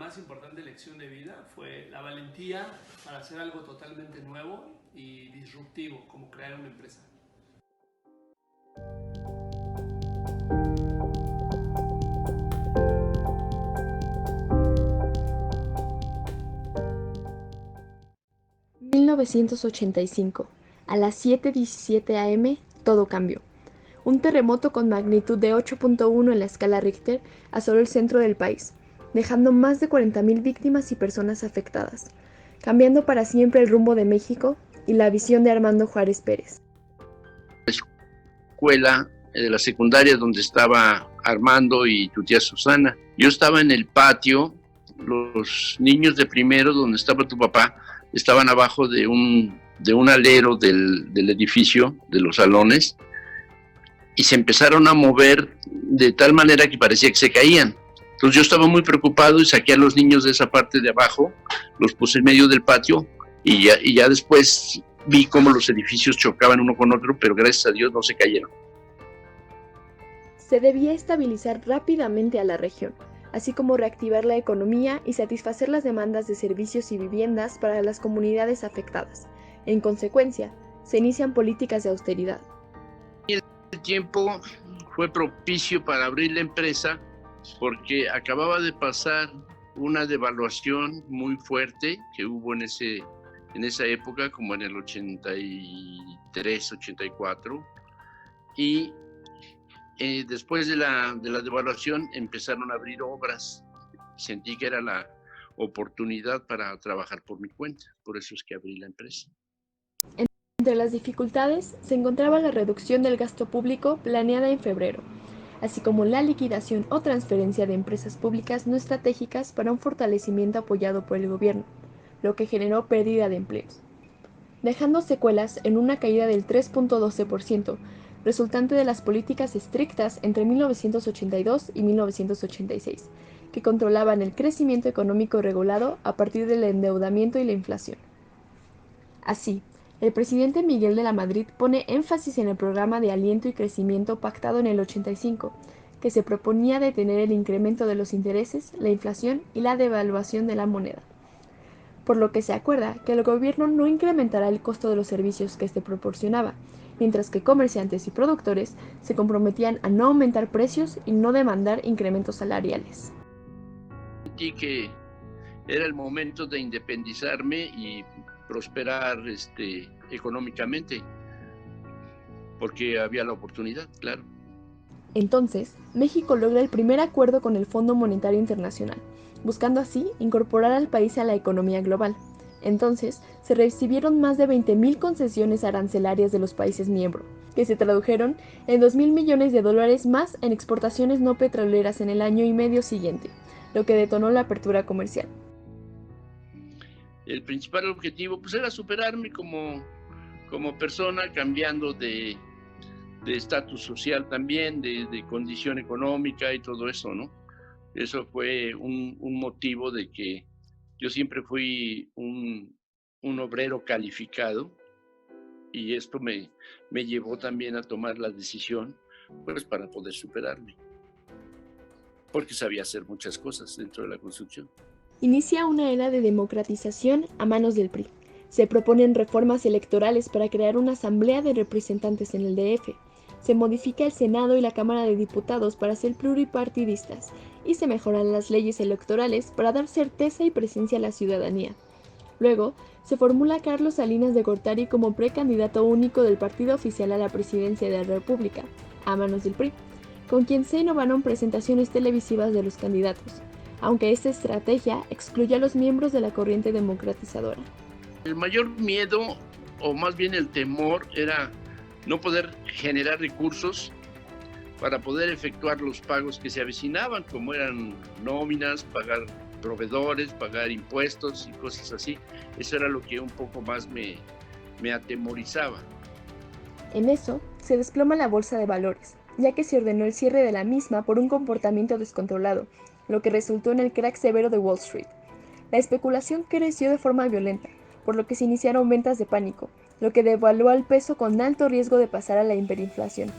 más importante lección de vida fue la valentía para hacer algo totalmente nuevo y disruptivo, como crear una empresa. ...1985... a las 7:17 am, todo cambió. Un terremoto con magnitud de 8.1 en la escala Richter asoló el centro del país, dejando más de 40.000 víctimas y personas afectadas, cambiando para siempre el rumbo de México y la visión de Armando Juárez Pérez. Escuela de la secundaria donde estaba Armando y tu tía Susana. Yo estaba en el patio, los niños de primero donde estaba tu papá estaban abajo de un alero del edificio, de los salones, y se empezaron a mover de tal manera que parecía que se caían. Entonces yo estaba muy preocupado y saqué a los niños de esa parte de abajo, los puse en medio del patio y ya después vi cómo los edificios chocaban uno con otro, pero gracias a Dios no se cayeron. Se debía estabilizar rápidamente a la región, así como reactivar la economía y satisfacer las demandas de servicios y viviendas para las comunidades afectadas. En consecuencia, se inician políticas de austeridad. El tiempo fue propicio para abrir la empresa porque acababa de pasar una devaluación muy fuerte que hubo en esa época, como en el 83, 84, y después de la devaluación empezaron a abrir obras. Sentí que era la oportunidad para trabajar por mi cuenta, por eso es que abrí la empresa. Entre las dificultades se encontraba la reducción del gasto público planeada en febrero, así como la liquidación o transferencia de empresas públicas no estratégicas para un fortalecimiento apoyado por el gobierno, lo que generó pérdida de empleos, dejando secuelas en una caída del 3.12%, resultante de las políticas estrictas entre 1982 y 1986, que controlaban el crecimiento económico regulado a partir del endeudamiento y la inflación. Así, el presidente Miguel de la Madrid pone énfasis en el programa de aliento y crecimiento pactado en el 85, que se proponía detener el incremento de los intereses, la inflación y la devaluación de la moneda, por lo que se acuerda que el gobierno no incrementará el costo de los servicios que éste proporcionaba, mientras que comerciantes y productores se comprometían a no aumentar precios y no demandar incrementos salariales. Sentí que era el momento de independizarme y prosperar económicamente, porque había la oportunidad, claro. Entonces, México logra el primer acuerdo con el Fondo Monetario Internacional, buscando así incorporar al país a la economía global. Entonces, se recibieron más de 20.000 concesiones arancelarias de los países miembros, que se tradujeron en $2.000 millones más en exportaciones no petroleras en el año y medio siguiente, lo que detonó la apertura comercial. El principal objetivo pues era superarme como persona, cambiando de estatus social también, de condición económica y todo eso, ¿no? Eso fue un motivo de que yo siempre fui un obrero calificado y esto me llevó también a tomar la decisión pues para poder superarme, porque sabía hacer muchas cosas dentro de la construcción. Inicia una era de democratización a manos del PRI. Se proponen reformas electorales para crear una asamblea de representantes en el DF. Se modifica el Senado y la Cámara de Diputados para ser pluripartidistas y se mejoran las leyes electorales para dar certeza y presencia a la ciudadanía. Luego, se formula Carlos Salinas de Gortari como precandidato único del partido oficial a la presidencia de la República, a manos del PRI, con quien se innovaron presentaciones televisivas de los candidatos, aunque esta estrategia excluye a los miembros de la corriente democratizadora. El mayor miedo, o más bien el temor, era no poder generar recursos para poder efectuar los pagos que se avecinaban, como eran nóminas, pagar proveedores, pagar impuestos y cosas así. Eso era lo que un poco más me atemorizaba. En eso, se desploma la bolsa de valores, ya que se ordenó el cierre de la misma por un comportamiento descontrolado, lo que resultó en el crack severo de Wall Street. La especulación creció de forma violenta, por lo que se iniciaron ventas de pánico, lo que devaluó al peso con alto riesgo de pasar a la hiperinflación.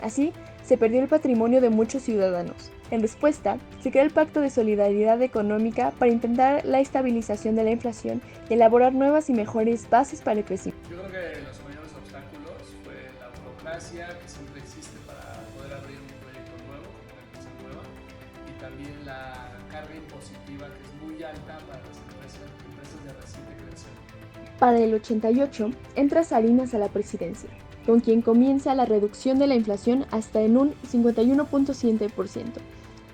Así, se perdió el patrimonio de muchos ciudadanos, En respuesta, se creó el Pacto de Solidaridad Económica para intentar la estabilización de la inflación y elaborar nuevas y mejores bases para el crecimiento. Yo creo que los mayores obstáculos fue la burocracia que siempre existe para poder abrir un proyecto nuevo, como una empresa nueva, y también la carga impositiva que es muy alta para las empresas de reciente creación. Para el 88, entra Salinas a la presidencia, con quien comienza la reducción de la inflación hasta en un 51.7%.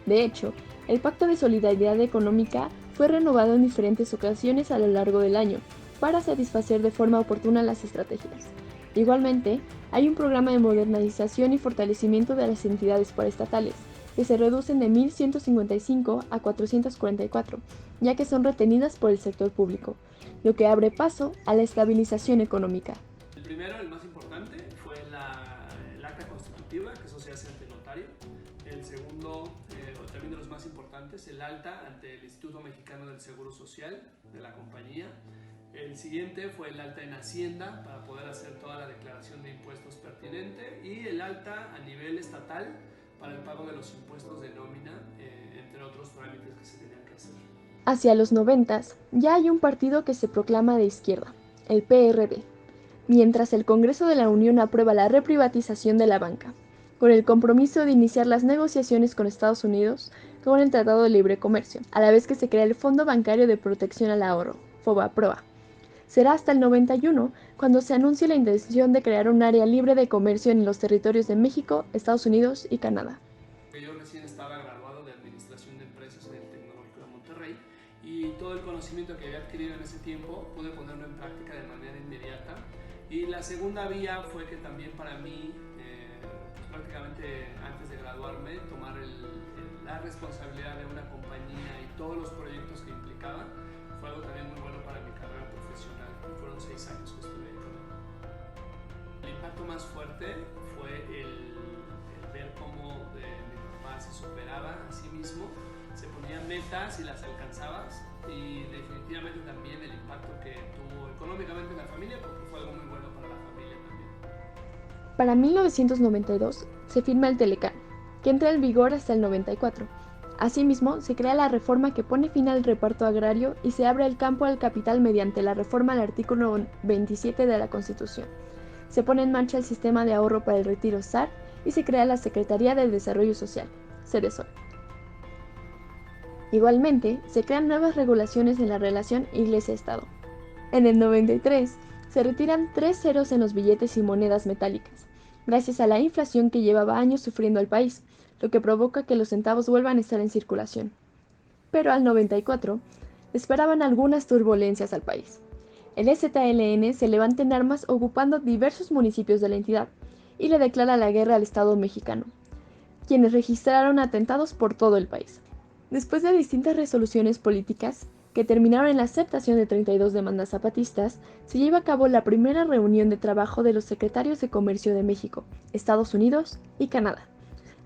De hecho, el Pacto de Solidaridad Económica fue renovado en diferentes ocasiones a lo largo del año para satisfacer de forma oportuna las estrategias. Igualmente, hay un programa de modernización y fortalecimiento de las entidades paraestatales, que se reducen de 1.155 a 444, ya que son retenidas por el sector público, lo que abre paso a la estabilización económica. El primero, el más importante, fue el acta constitutiva, que eso se hace ante notario. El segundo, también de los más importantes, el alta ante el Instituto Mexicano del Seguro Social de la compañía. El siguiente fue el alta en Hacienda para poder hacer toda la declaración de impuestos pertinente y el alta a nivel estatal para el pago de los impuestos de nómina, entre otros trámites que se tenían que hacer. Hacia los 90s, ya hay un partido que se proclama de izquierda, el PRD, mientras el Congreso de la Unión aprueba la reprivatización de la banca, con el compromiso de iniciar las negociaciones con Estados Unidos con el Tratado de Libre Comercio, a la vez que se crea el Fondo Bancario de Protección al Ahorro, FOBAPROA. Será hasta el 91 cuando se anuncie la intención de crear un área libre de comercio en los territorios de México, Estados Unidos y Canadá. Yo recién estaba graduado de Administración de Empresas en el Tecnológico de Monterrey y todo el conocimiento que había adquirido en ese tiempo pude ponerlo en práctica de manera inmediata. Y la segunda vía fue que también para mí, prácticamente antes de graduarme, tomar la responsabilidad de una compañía y todos los proyectos que implicaba fue algo también muy bueno para mi carrera profesional. Fueron 6 años que estuve con él. El impacto más fuerte fue el ver cómo mi papá se superaba a sí mismo, se ponía metas y las alcanzabas, y definitivamente también el impacto que tuvo económicamente en la familia, porque fue algo muy bueno para la familia también. Para 1992 se firma el Telecán, que entra en vigor hasta el 94. Asimismo, se crea la reforma que pone fin al reparto agrario y se abre el campo al capital mediante la reforma al artículo 27 de la Constitución. Se pone en marcha el sistema de ahorro para el retiro SAR y se crea la Secretaría del Desarrollo Social, CDSOL. Igualmente, se crean nuevas regulaciones en la relación Iglesia-Estado. En el 93, se retiran 3 ceros en los billetes y monedas metálicas, gracias a la inflación que llevaba años sufriendo el país, lo que provoca que los centavos vuelvan a estar en circulación. Pero al 94, esperaban algunas turbulencias al país. El EZLN se levanta en armas ocupando diversos municipios de la entidad y le declara la guerra al Estado mexicano, quienes registraron atentados por todo el país. Después de distintas resoluciones políticas, que terminaron en la aceptación de 32 demandas zapatistas, se lleva a cabo la primera reunión de trabajo de los secretarios de Comercio de México, Estados Unidos y Canadá.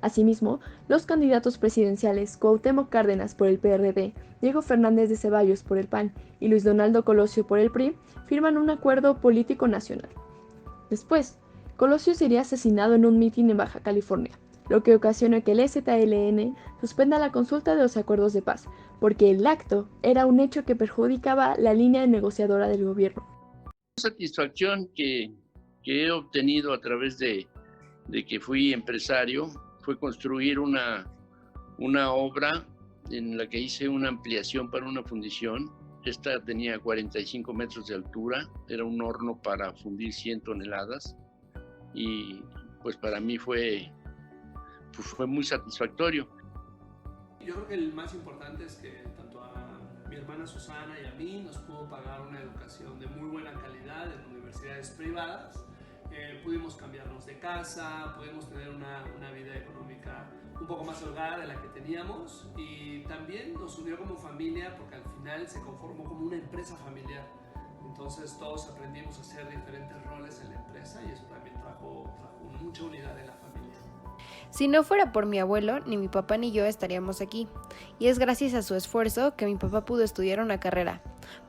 Asimismo, los candidatos presidenciales Cuauhtémoc Cárdenas por el PRD, Diego Fernández de Ceballos por el PAN y Luis Donaldo Colosio por el PRI firman un acuerdo político nacional. Después, Colosio sería asesinado en un mitin en Baja California, lo que ocasiona que el EZLN suspenda la consulta de los acuerdos de paz, porque el acto era un hecho que perjudicaba la línea negociadora del gobierno. La satisfacción que he obtenido a través de que fui empresario fue construir una obra en la que hice una ampliación para una fundición. Esta tenía 45 metros de altura, era un horno para fundir 100 toneladas y pues para mí fue muy satisfactorio. Yo creo que el más importante es que tanto a mi hermana Susana y a mí nos pudo pagar una educación de muy buena calidad en universidades privadas. Pudimos cambiarnos de casa, pudimos tener una vida económica un poco más holgada de la que teníamos, y también nos unió como familia porque al final se conformó como una empresa familiar. Entonces todos aprendimos a hacer diferentes roles en la empresa y eso también trajo mucha unidad en la familia. Si no fuera por mi abuelo, ni mi papá ni yo estaríamos aquí. Y es gracias a su esfuerzo que mi papá pudo estudiar una carrera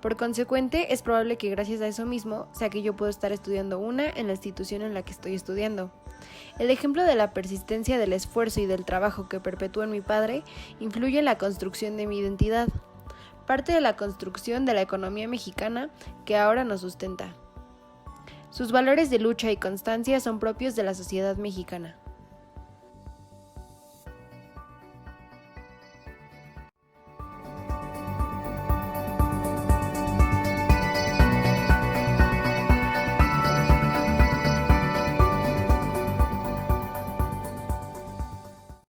Por consecuente, es probable que gracias a eso mismo sea que yo puedo estar estudiando una en la institución en la que estoy estudiando. El ejemplo de la persistencia del esfuerzo y del trabajo que perpetúa en mi padre influye en la construcción de mi identidad, parte de la construcción de la economía mexicana que ahora nos sustenta. Sus valores de lucha y constancia son propios de la sociedad mexicana.